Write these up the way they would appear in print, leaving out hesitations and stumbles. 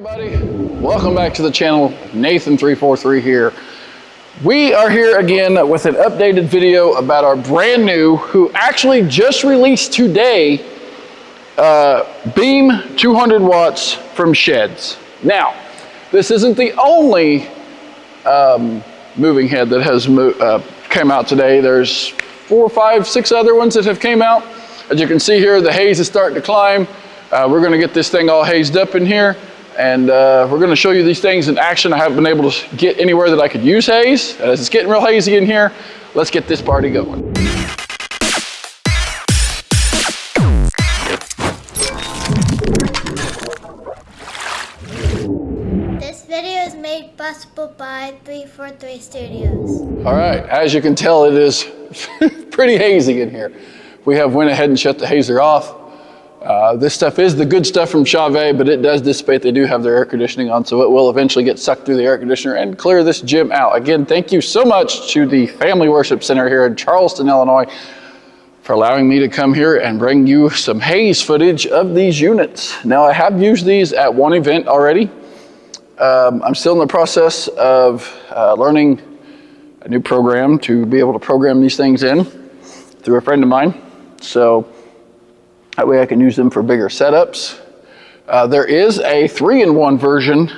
everybody, welcome back to the channel. Nathan343 here. We are here again with an updated video about our brand new, who actually just released today, beam 200 watts from Shehds. Now, this isn't the only moving head that has came out today. There's 4, 5, 6 other ones that have came out. As you can see here, the haze is starting to climb. We're going to get this thing all hazed up in here, and we're going to show you these things in action. I haven't been able to get anywhere that I could use haze. As it's getting real hazy in here, let's get this party going. This video is made possible by 343 Studios. All right, as you can tell, it is pretty hazy in here. We have went ahead and shut the hazer off. This stuff is the good stuff from Shehds, but it does dissipate. They do have their air conditioning on, so it will eventually get sucked through the air conditioner and clear this gym out. Again, thank you so much to the Family Worship Center here in Charleston, Illinois, for allowing me to come here and bring you some haze footage of these units. Now, I have used these at one event already. I'm still in the process of learning a new program to be able to program these things in through a friend of mine. So that way I can use them for bigger setups. There is a 3-in-1 version,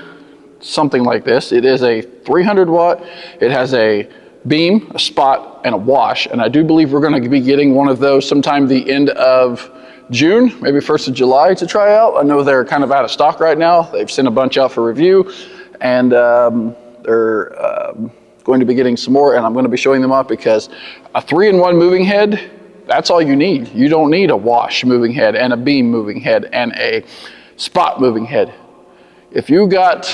something like this. It is a 300 watt. It has a beam, a spot, and a wash. And I do believe we're going to be getting one of those sometime the end of June, maybe 1st of July to try out. I know they're kind of out of stock right now. They've sent a bunch out for review, and they're going to be getting some more, and I'm going to be showing them off because a 3-in-1 moving head, that's all you need. You don't need a wash moving head and a beam moving head and a spot moving head. If you got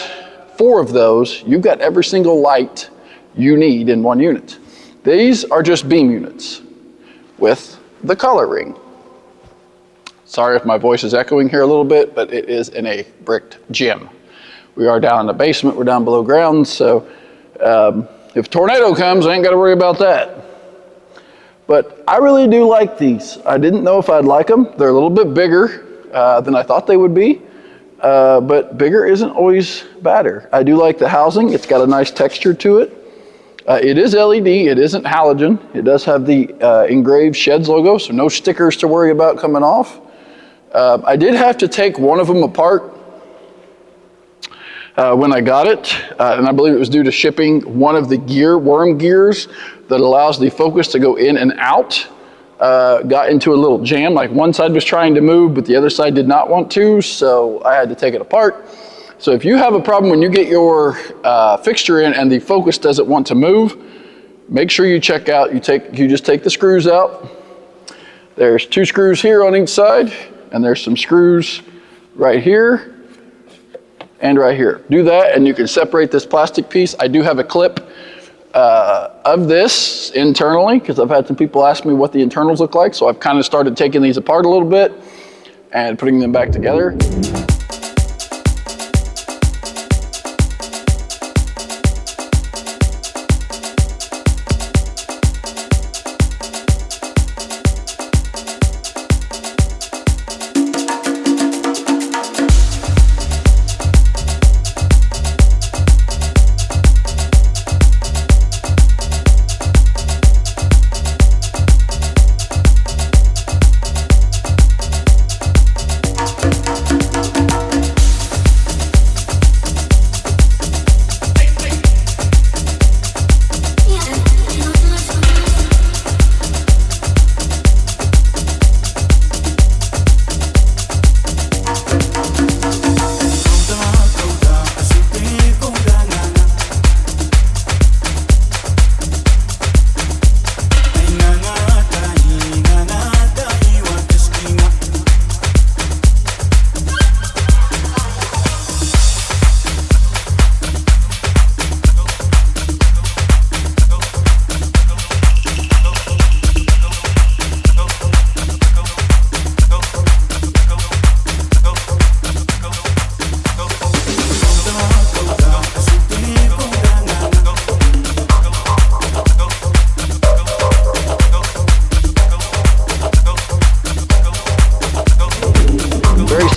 4 of those, you've got every single light you need in one unit. These are just beam units with the color ring. Sorry if my voice is echoing here a little bit, but it is in a bricked gym. We are down in the basement, we're down below ground, so if a tornado comes, I ain't got to worry about that. But I really do like these. I didn't know if I'd like them. They're a little bit bigger than I thought they would be, but bigger isn't always better. I do like the housing. It's got a nice texture to it. It is LED, it isn't halogen. It does have the engraved Shehds logo, so no stickers to worry about coming off. I did have to take one of them apart when I got it, and I believe it was due to shipping one of the worm gears that allows the focus to go in and out. Got into a little jam, like one side was trying to move, but the other side did not want to, so I had to take it apart. So if you have a problem when you get your fixture in and the focus doesn't want to move, make sure you check out, you just take the screws out. There's 2 screws here on each side, and there's some screws right here and right here. Do that and you can separate this plastic piece. I do have a clip of this internally because I've had some people ask me what the internals look like, so I've kind of started taking these apart a little bit and putting them back together.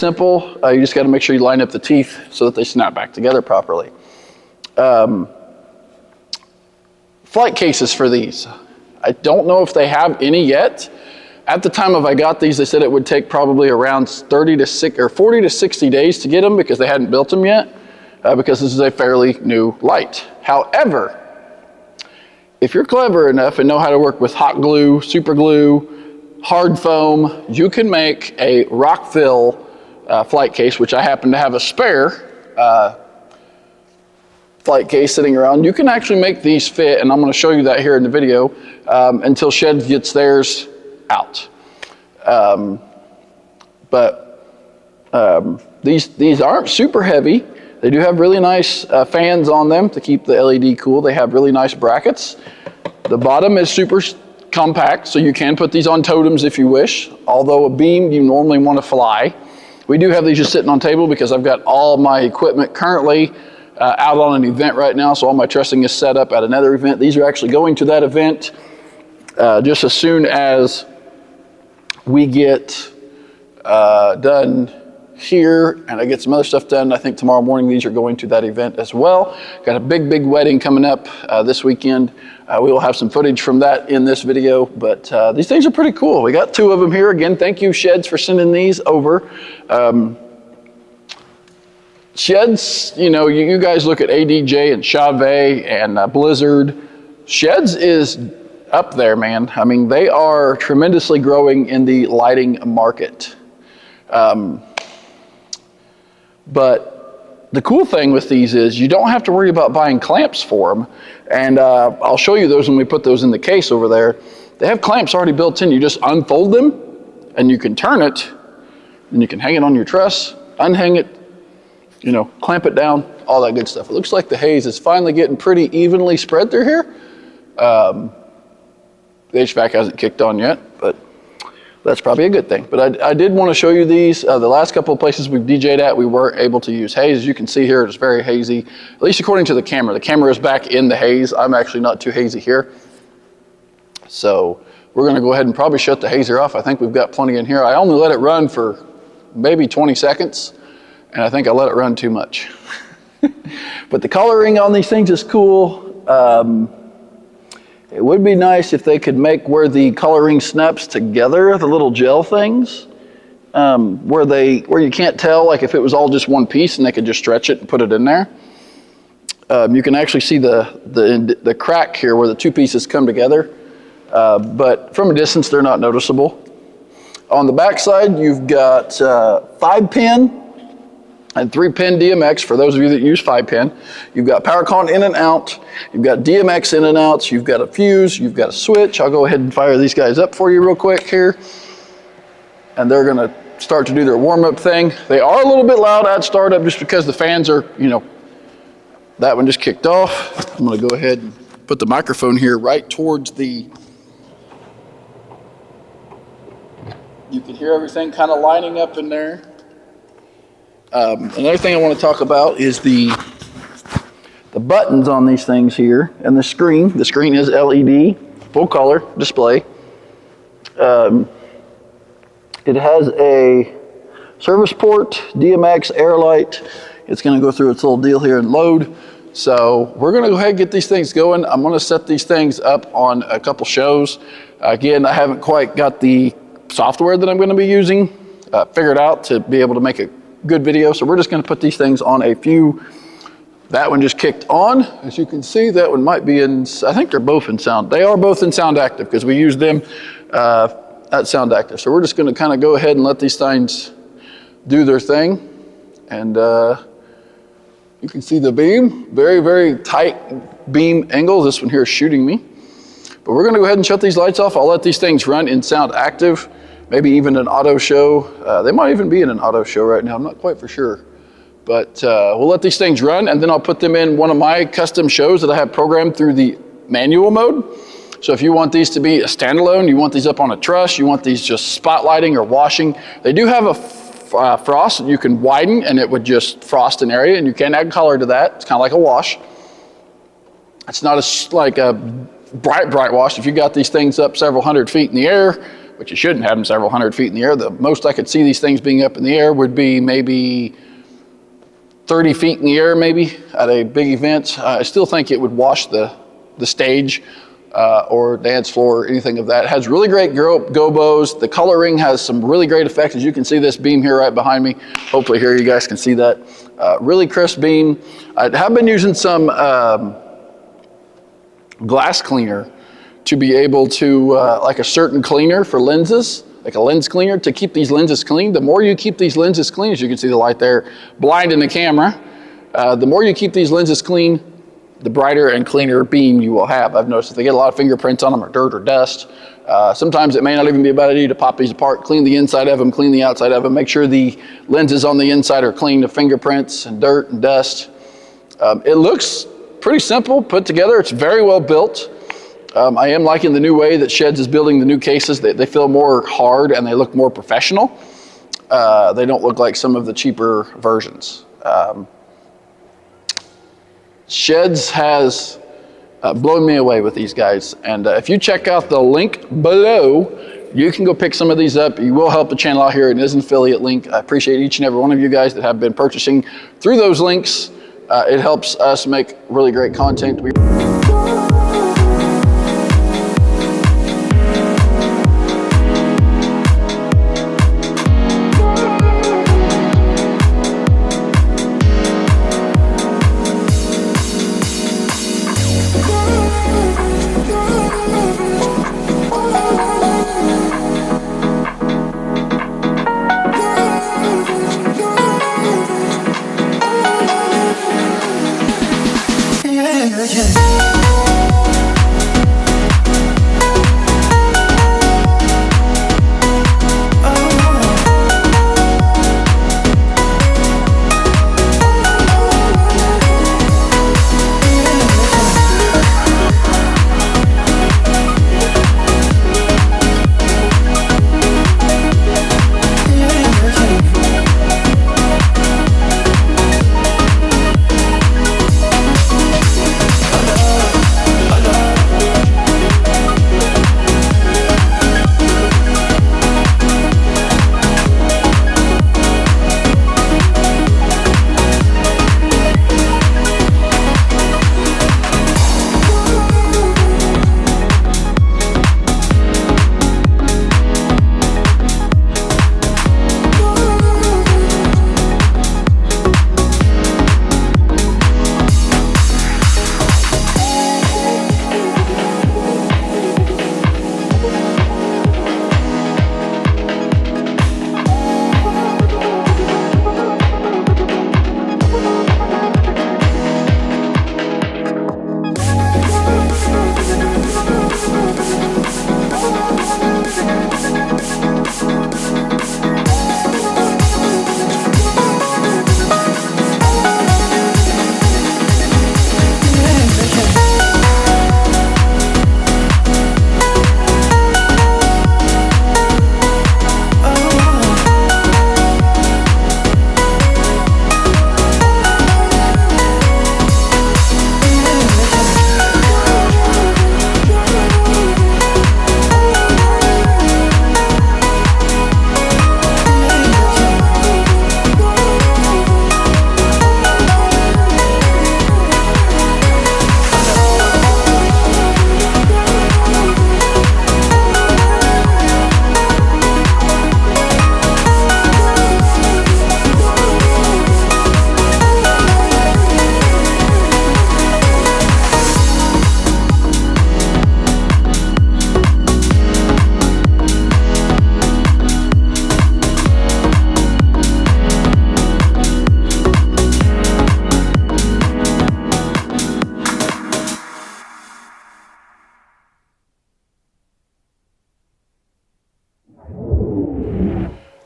simple. You just got to make sure you line up the teeth so that they snap back together properly. Flight cases for these. I don't know if they have any yet. At the time of I got these, they said it would take probably around 40 to 60 days to get them because they hadn't built them yet, because this is a fairly new light. However, if you're clever enough and know how to work with hot glue, super glue, hard foam, you can make a rock fill flight case, which I happen to have a spare flight case sitting around. You can actually make these fit, and I'm going to show you that here in the video, until Shehds gets theirs out. These aren't super heavy. They do have really nice fans on them to keep the LED cool. They have really nice brackets. The bottom is super compact, so you can put these on totems if you wish. Although a beam you normally want to fly. We do have these just sitting on table because I've got all my equipment currently out on an event right now, so all my trussing is set up at another event. These are actually going to that event just as soon as we get done here and I get some other stuff done. I think tomorrow morning these are going to that event as well. Got a big wedding coming up this weekend. We will have some footage from that in this video, but these things are pretty cool. We got 2 of them here. Again, thank you Shehds for sending these over. Shehds, you know, you guys look at ADJ and Chauvet and Blizzard. Shehds is up there, man. I mean, they are tremendously growing in the lighting market. But the cool thing with these is you don't have to worry about buying clamps for them. And I'll show you those when we put those in the case over there. They have clamps already built in. You just unfold them and you can turn it and you can hang it on your truss, unhang it, you know, clamp it down, all that good stuff. It looks like the haze is finally getting pretty evenly spread through here. The HVAC hasn't kicked on yet, but that's probably a good thing. But I did want to show you these. The last couple of places we've DJ'd at, we were able to use haze. As you can see here, it's very hazy, at least according to the camera. The camera is back in the haze. I'm actually not too hazy here. So we're going to go ahead and probably shut the hazer off. I think we've got plenty in here. I only let it run for maybe 20 seconds, and I think I let it run too much. But the coloring on these things is cool. It would be nice if they could make where the coloring snaps together, the little gel things, where you can't tell, like if it was all just one piece and they could just stretch it and put it in there. You can actually see the crack here where the 2 pieces come together, but from a distance they're not noticeable. On the back side you've got 5-pin and 3-pin DMX for those of you that use 5-pin. You've got power con in and out. You've got DMX in and out. You've got a fuse. You've got a switch. I'll go ahead and fire these guys up for you real quick here. And they're going to start to do their warm-up thing. They are a little bit loud at startup just because the fans are, you know, that one just kicked off. I'm going to go ahead and put the microphone here right towards the, you can hear everything kind of lining up in there. Another thing I want to talk about is the buttons on these things here and the screen. The screen is LED, full color display. It has a service port, DMX, air light. It's going to go through its little deal here and load. So we're going to go ahead and get these things going. I'm going to set these things up on a couple shows. Again, I haven't quite got the software that I'm going to be using figured out to be able to make a good video, so we're just going to put these things on a few. That one just kicked on. As you can see, that one might be in, I think they're both in sound. They are both in sound active because we use them at sound active. So we're just going to kind of go ahead and let these things do their thing. And you can see the beam, very tight beam angle. This one here is shooting me. But we're going to go ahead and shut these lights off. I'll let these things run in sound active. Maybe even an auto show. They might even be in an auto show right now. I'm not quite for sure. But we'll let these things run, and then I'll put them in one of my custom shows that I have programmed through the manual mode. So if you want these to be a standalone, you want these up on a truss, you want these just spotlighting or washing, they do have a frost that you can widen, and it would just frost an area, and you can add color to that. It's kind of like a wash. It's not like a bright wash. If you got these things up several hundred feet in the air, but you shouldn't have them several hundred feet in the air. The most I could see these things being up in the air would be maybe 30 feet in the air, maybe, at a big event. I still think it would wash the stage or dance floor or anything of that. It has really great gobos. The coloring has some really great effects. As you can see this beam here right behind me. Hopefully here you guys can see that. Really crisp beam. I have been using some glass cleaner to be able to, like a certain cleaner for lenses, like a lens cleaner, to keep these lenses clean. The more you keep these lenses clean, as you can see the light there, blinding the camera, the more you keep these lenses clean, the brighter and cleaner beam you will have. I've noticed if they get a lot of fingerprints on them or dirt or dust, sometimes it may not even be a bad idea to pop these apart, clean the inside of them, clean the outside of them, make sure the lenses on the inside are clean of fingerprints and dirt and dust. It looks pretty simple, put together. It's very well built. I am liking the new way that Shehds is building the new cases. They feel more hard and they look more professional. They don't look like some of the cheaper versions. Shehds has blown me away with these guys. And if you check out the link below, you can go pick some of these up. You will help the channel out here. It is an affiliate link. I appreciate each and every one of you guys that have been purchasing through those links. It helps us make really great content.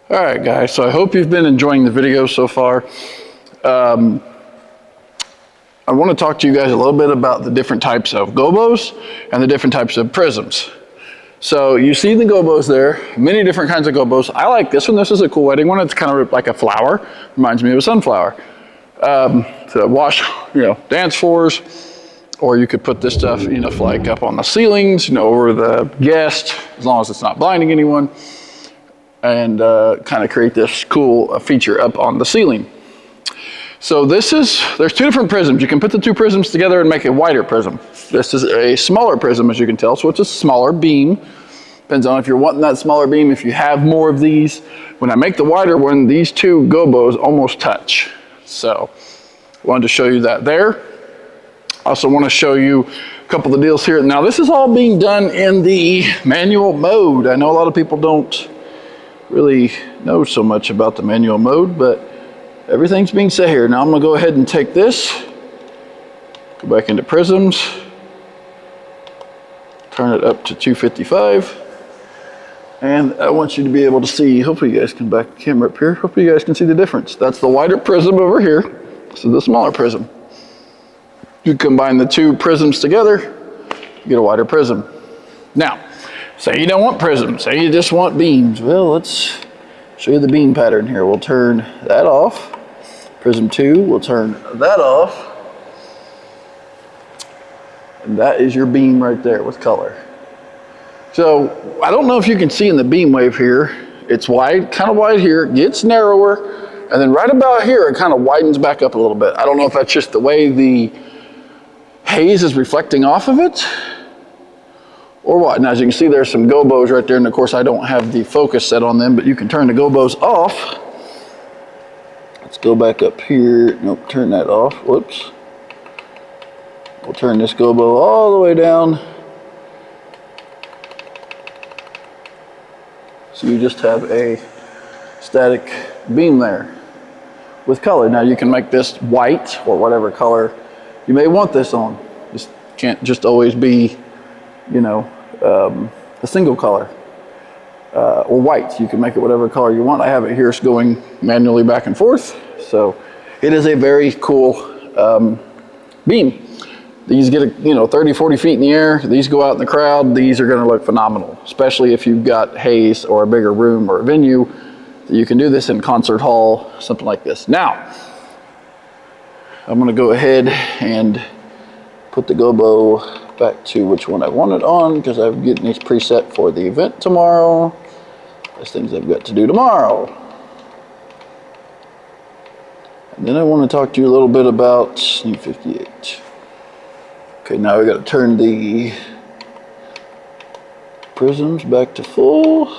All right, guys, so I hope you've been enjoying the video so far. I want to talk to you guys a little bit about the different types of gobos and the different types of prisms. So you see the gobos there, many different kinds of gobos. I like this one. This is a cool wedding one. It's kind of like a flower. Reminds me of a sunflower. So wash, dance floors. Or you could put this stuff, like up on the ceilings, over the guest, as long as it's not blinding anyone, and kind of create this cool feature up on the ceiling. So there's two different prisms. You can put the two prisms together and make a wider prism. This is a smaller prism, as you can tell, so it's a smaller beam. Depends on if you're wanting that smaller beam. If you have more of these, when I make the wider one, these two gobos almost touch. So I wanted to show you that there. I also want to show you a couple of deals here. Now this is all being done in the manual mode. I know a lot of people don't really know so much about the manual mode, but everything's being set here. Now I'm going to go ahead and take this, go back into prisms, turn it up to 255, and I want you to be able to see, hopefully you guys can back the camera up here, hopefully you guys can see the difference. That's the wider prism over here, this is the smaller prism. You combine the two prisms together, you get a wider prism. Now, say you don't want prisms, say you just want beams. Well, let's show you the beam pattern here. We'll turn that off. Prism 2, we'll turn that off. And that is your beam right there with color. So, I don't know if you can see in the beam wave here, it's wide, kind of wide here, gets narrower, and then right about here, it kind of widens back up a little bit. I don't know if that's just the way the haze is reflecting off of it, or what. Now, as you can see, there's some gobos right there, and of course, I don't have the focus set on them, but you can turn the gobos off. Let's go back up here. Nope, turn that off. Whoops. We'll turn this gobo all the way down. So you just have a static beam there with color. Now, you can make this white or whatever color you may want this on. This can't just always be, a single color or white. You can make it whatever color you want. I have it here, it's going manually back and forth. So it is a very cool beam. These get 30, 40 feet in the air. These go out in the crowd. These are going to look phenomenal, especially if you've got haze or a bigger room or a venue. You can do this in concert hall, something like this. Now, I'm going to go ahead and put the gobo back to which one I want it on, because I'm getting these preset for the event tomorrow. There's things I've got to do tomorrow. And then I want to talk to you a little bit about SNE 58. Okay, now we got to turn the prisms back to full.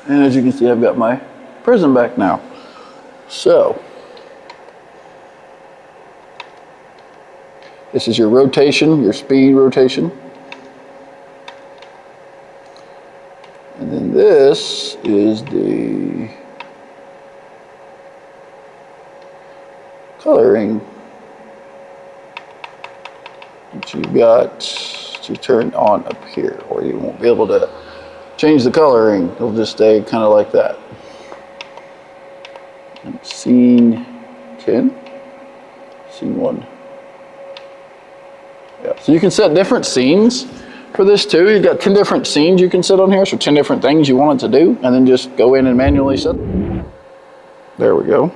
And as you can see, I've got my prism back now. So, this is your rotation, your speed rotation. And then this is the coloring that you've got to turn on up here, or you won't be able to change the coloring. It'll just stay kind of like that. And scene 10, scene 1. Yeah, so you can set different scenes for this too. You've got 10 different scenes you can set on here, so 10 different things you want it to do, and then just go in and manually set them. There we go.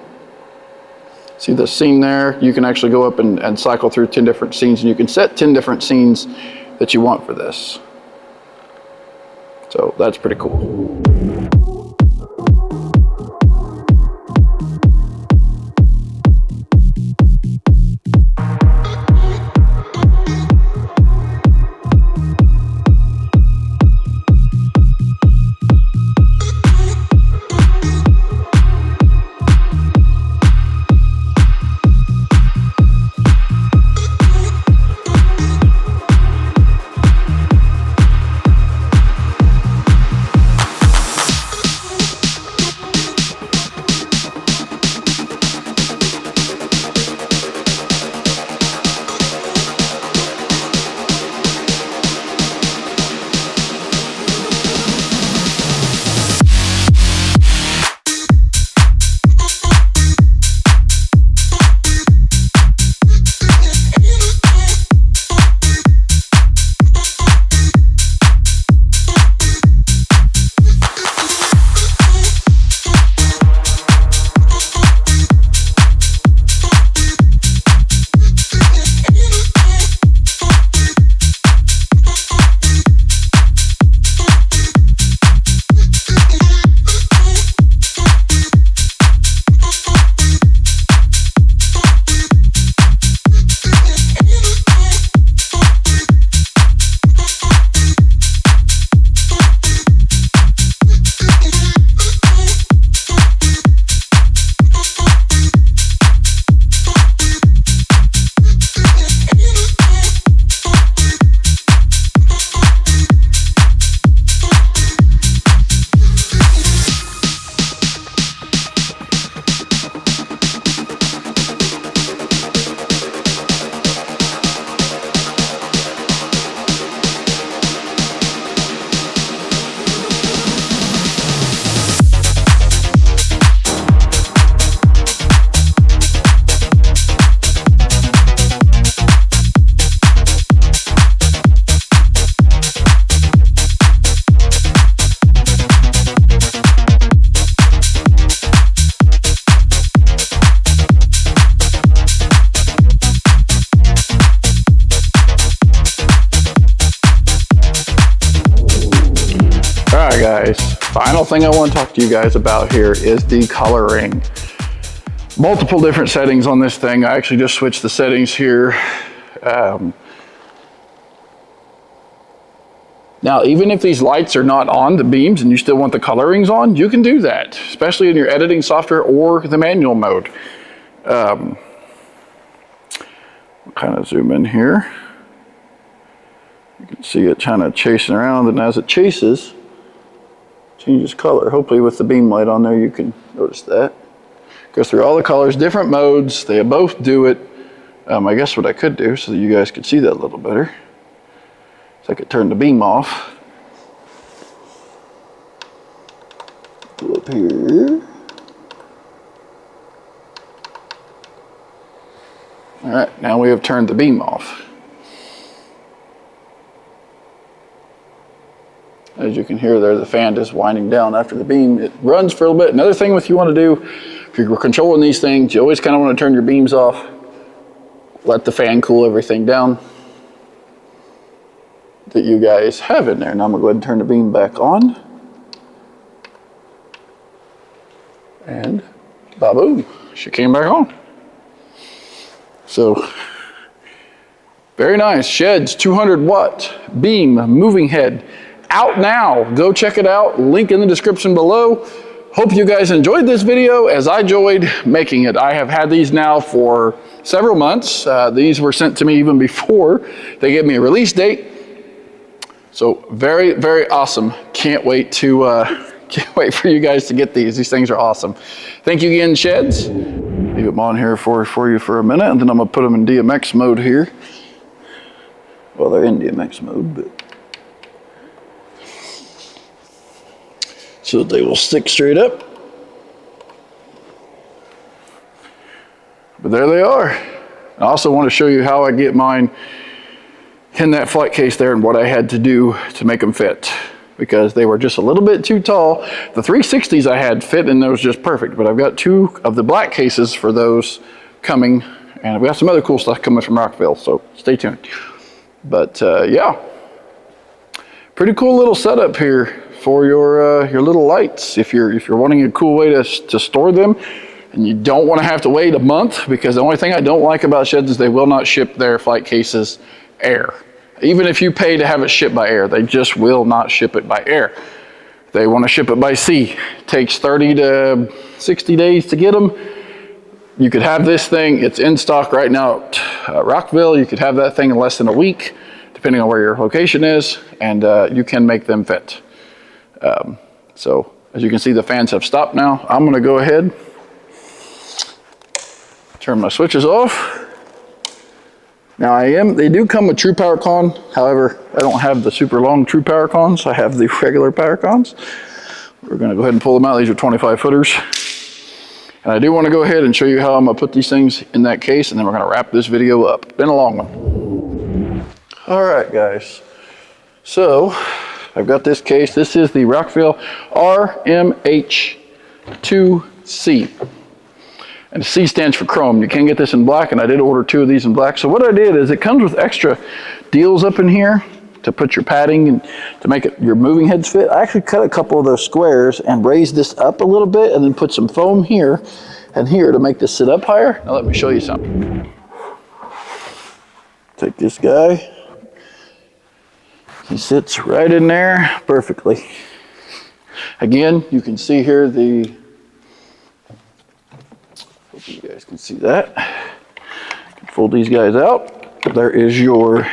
See the scene there? You can actually go up and cycle through 10 different scenes, and you can set 10 different scenes that you want for this. So that's pretty cool. final thing I want to talk to you guys about here is the coloring. Multiple different settings on this thing. I actually just switched the settings here. Now, even if these lights are not on the beams and you still want the colorings on, you can do that, especially in your editing software or the manual mode. I'll kind of zoom in here. You can see it kind of chasing around, and as it chases, it changes color. Hopefully with the beam light on there, you can notice that. Goes through all the colors, different modes. They both do it. I guess what I could do so that you guys could see that a little better. I could turn the beam off. Go up here. All right, now we have turned the beam off. As you can hear there, the fan is winding down after the beam. It runs for a little bit. Another thing if you want to do, if you're controlling these things, you always kind of want to turn your beams off. Let the fan cool everything down that you guys have in there. Now I'm gonna go ahead and turn the beam back on. And ba-boom, she came back on. So, very nice. Shehds 200 watt beam moving head. Out now, go check it out. Link in the description below. Hope you guys enjoyed this video as I enjoyed making it. I have had these now for several months. These were sent to me even before they gave me a release date. So very, very awesome. Can't wait for you guys to get these. These things are awesome. Thank you again, Shehds. Leave them on here for you for a minute, and then I'm gonna put them in DMX mode here. Well, they're in DMX mode, but so they will stick straight up. But there they are. I also want to show you how I get mine in that flight case there and what I had to do to make them fit, because they were just a little bit too tall. The 360s I had fit in those just perfect, but I've got 2 of the black cases for those coming, and I've got some other cool stuff coming from Rockville, so stay tuned. But yeah, pretty cool little setup here for your little lights. If you're wanting a cool way to store them, and you don't want to have to wait a month, because the only thing I don't like about Shehds is they will not ship their flight cases air. Even if you pay to have it shipped by air, they just will not ship it by air. They want to ship it by sea. It takes 30 to 60 days to get them. You could have this thing, it's in stock right now at Rockville. You could have that thing in less than a week, depending on where your location is, and you can make them fit. So as you can see, the fans have stopped now. I'm gonna go ahead, turn my switches off. Now they do come with true power con. However, I don't have the super long true power cons. I have the regular power cons. We're gonna go ahead and pull them out. These are 25 footers. And I do wanna go ahead and show you how I'm gonna put these things in that case, and then we're gonna wrap this video up. Been a long one. All right, guys. So, I've got this case. This is the Rockville RMH2C. And C stands for chrome. You can get this in black, and I did order 2 of these in black. So what I did is it comes with extra deals up in here to put your padding and to make it your moving heads fit. I actually cut a couple of those squares and raised this up a little bit, and then put some foam here and here to make this sit up higher. Now let me show you something. Take this guy. He sits right in there perfectly. Again, you can see here hope you guys can see that. Fold these guys out. There is your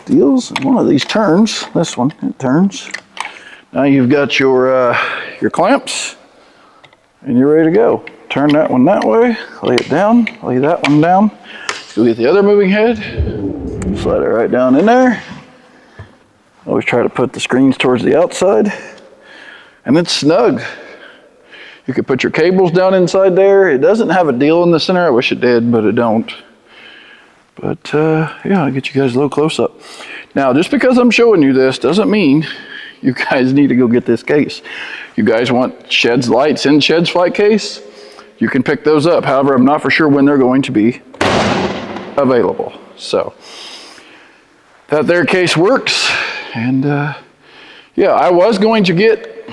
deals. One of these turns. This one, it turns. Now you've got your clamps, and you're ready to go. Turn that one that way, lay it down, lay that one down. Go get the other moving head, slide it right down in there. Always try to put the screens towards the outside, and it's snug. You could put your cables down inside there. It doesn't have a deal in the center. I wish it did, but it don't. But yeah, I'll get you guys a little close up. Now, just because I'm showing you this doesn't mean you guys need to go get this case. You guys want Shehds lights in Shehds flight case, you can pick those up. However, I'm not for sure when they're going to be available. So that their case works. And yeah, I was going to get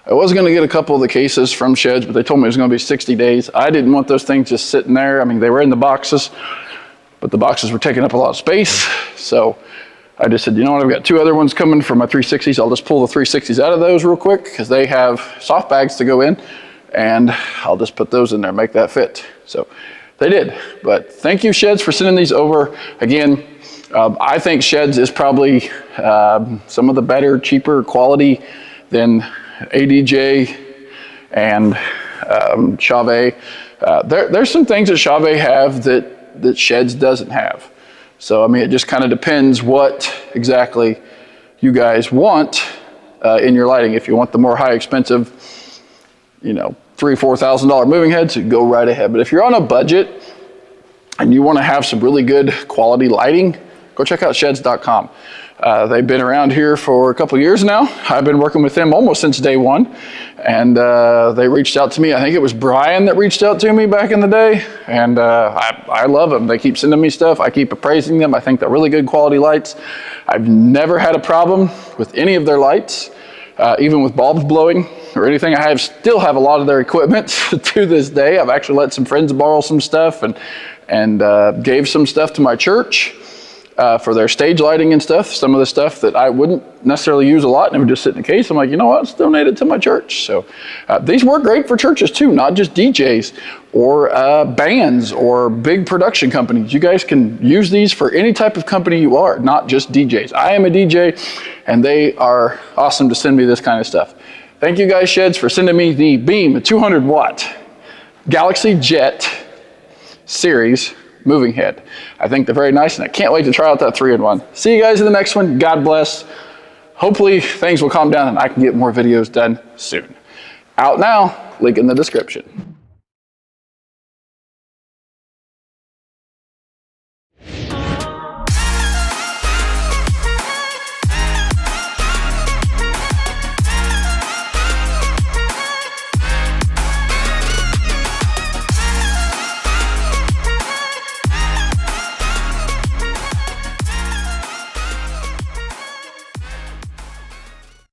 I was going to get a couple of the cases from Shehds, but they told me it was going to be 60 days. I didn't want those things just sitting there. I mean, they were in the boxes, but the boxes were taking up a lot of space. So I just said, you know what, I've got 2 other ones coming for my 360s. I'll just pull the 360s out of those real quick because they have soft bags to go in, and I'll just put those in there, make that fit. So they did. But thank you, Shehds, for sending these over. Again, I think Shehds is probably some of the better, cheaper quality than ADJ and Shehds. There's some things that Shehds have that Shehds doesn't have. So, I mean, it just kind of depends what exactly you guys want in your lighting. If you want the more high expensive, you know, $3,000-$4,000 moving heads, go right ahead. But if you're on a budget and you want to have some really good quality lighting, go check out Shehds.com. They've been around here for a couple of years now. I've been working with them almost since day one. And they reached out to me. I think it was Brian that reached out to me back in the day. And I love them. They keep sending me stuff. I keep appraising them. I think they're really good quality lights. I've never had a problem with any of their lights, even with bulbs blowing or anything. I still have a lot of their equipment to this day. I've actually let some friends borrow some stuff and gave some stuff to my church. For their stage lighting and stuff, some of the stuff that I wouldn't necessarily use a lot and it would just sit in a case. I'm like, you know what, let's donate it to my church. So these work great for churches too, not just DJs or bands or big production companies. You guys can use these for any type of company you are, not just DJs. I am a DJ and they are awesome to send me this kind of stuff. Thank you guys, Shehds, for sending me the Beam 200 watt GalaxyJet series moving head. I think they're very nice and I can't wait to try out that 3-in-1. See you guys in the next one. God bless. Hopefully things will calm down and I can get more videos done soon. Out now, link in the description.